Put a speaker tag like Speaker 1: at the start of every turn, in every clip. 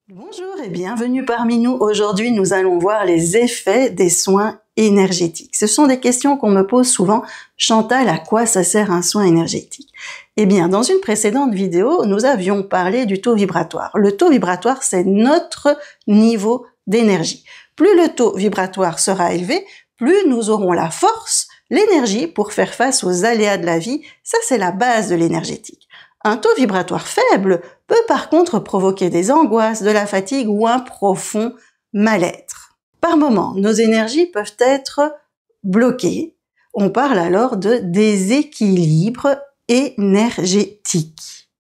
Speaker 1: Bonjour et bienvenue parmi nous. Aujourd'hui, nous allons voir les effets des soins énergétiques. Ce sont des questions qu'on me pose souvent. Chantal, à quoi ça sert un soin énergétique? Eh bien, dans une précédente vidéo, nous avions parlé du taux vibratoire. Le taux vibratoire, c'est notre niveau d'énergie. Plus le taux vibratoire sera élevé, plus nous aurons la force, l'énergie pour faire face aux aléas de la vie. Ça, c'est la base de l'énergétique. Un taux vibratoire faible peut par contre provoquer des angoisses, de la fatigue ou un profond mal-être. Par moments, nos énergies peuvent être bloquées. On parle alors de déséquilibre énergétique.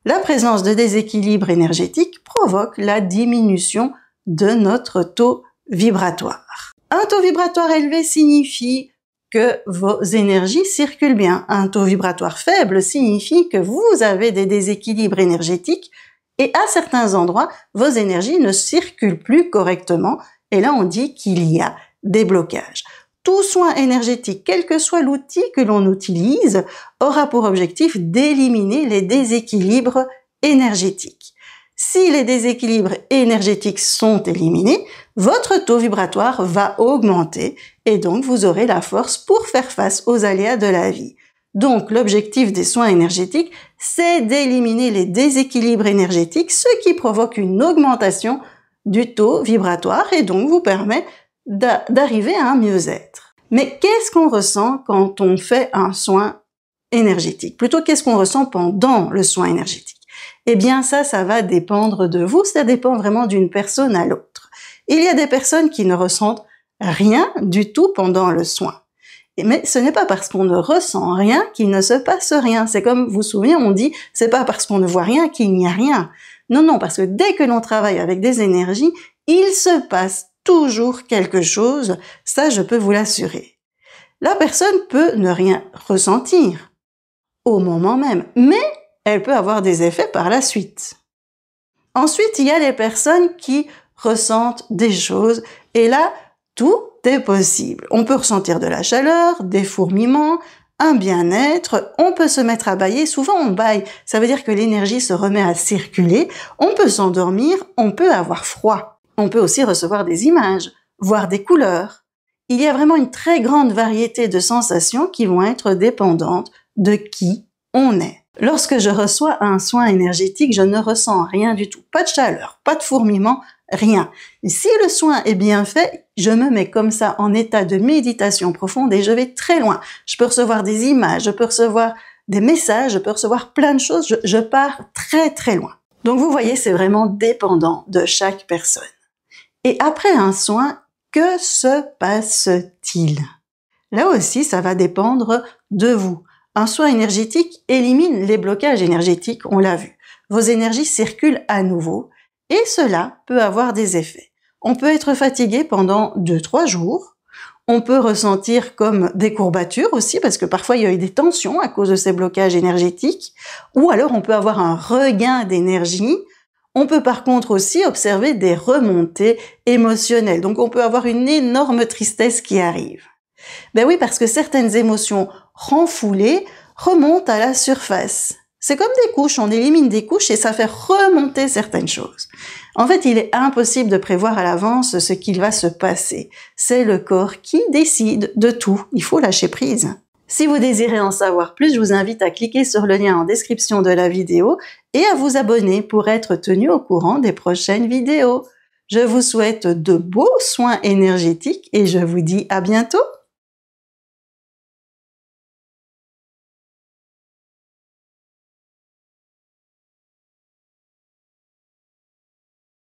Speaker 1: La présence de déséquilibre énergétique provoque la diminution de notre taux vibratoire. Un taux vibratoire élevé signifie que vos énergies circulent bien. Un taux vibratoire faible signifie que vous avez des déséquilibres énergétiques et à certains endroits, vos énergies ne circulent plus correctement et là on dit qu'il y a des blocages. Tout soin énergétique, quel que soit l'outil que l'on utilise, aura pour objectif d'éliminer les déséquilibres énergétiques. Si les déséquilibres énergétiques sont éliminés, votre taux vibratoire va augmenter et donc vous aurez la force pour faire face aux aléas de la vie. Donc l'objectif des soins énergétiques, c'est d'éliminer les déséquilibres énergétiques, ce qui provoque une augmentation du taux vibratoire et donc vous permet d'arriver à un mieux-être. Mais qu'est-ce qu'on ressent quand on fait un soin énergétique? Plutôt, qu'est-ce qu'on ressent pendant le soin énergétique? Eh bien ça va dépendre de vous, ça dépend vraiment d'une personne à l'autre. Il y a des personnes qui ne ressentent rien du tout pendant le soin. Mais ce n'est pas parce qu'on ne ressent rien qu'il ne se passe rien. C'est comme, vous vous souvenez, on dit, c'est pas parce qu'on ne voit rien qu'il n'y a rien. Non, parce que dès que l'on travaille avec des énergies, il se passe toujours quelque chose, ça je peux vous l'assurer. La personne peut ne rien ressentir au moment même, mais elle peut avoir des effets par la suite. Ensuite, il y a les personnes qui ressentent des choses et là, tout est possible. On peut ressentir de la chaleur, des fourmillements, un bien-être, on peut se mettre à bâiller. Souvent, on bâille, ça veut dire que l'énergie se remet à circuler. On peut s'endormir, on peut avoir froid. On peut aussi recevoir des images, voir des couleurs. Il y a vraiment une très grande variété de sensations qui vont être dépendantes de qui on est. Lorsque je reçois un soin énergétique, je ne ressens rien du tout. Pas de chaleur, pas de fourmillement, rien. Et si le soin est bien fait, je me mets comme ça en état de méditation profonde et je vais très loin. Je peux recevoir des images, je peux recevoir des messages, je peux recevoir plein de choses, je pars très très loin. Donc vous voyez, c'est vraiment dépendant de chaque personne. Et après un soin, que se passe-t-il? Là aussi, ça va dépendre de vous. Un soin énergétique élimine les blocages énergétiques, on l'a vu. Vos énergies circulent à nouveau et cela peut avoir des effets. On peut être fatigué pendant 2-3 jours. On peut ressentir comme des courbatures aussi parce que parfois il y a eu des tensions à cause de ces blocages énergétiques. Ou alors on peut avoir un regain d'énergie. On peut par contre aussi observer des remontées émotionnelles. Donc on peut avoir une énorme tristesse qui arrive. Ben oui, parce que certaines émotions renfoulées remontent à la surface. C'est comme des couches, on élimine des couches et ça fait remonter certaines choses. En fait, il est impossible de prévoir à l'avance ce qu'il va se passer. C'est le corps qui décide de tout. Il faut lâcher prise. Si vous désirez en savoir plus, je vous invite à cliquer sur le lien en description de la vidéo et à vous abonner pour être tenu au courant des prochaines vidéos. Je vous souhaite de beaux soins énergétiques et je vous dis à bientôt.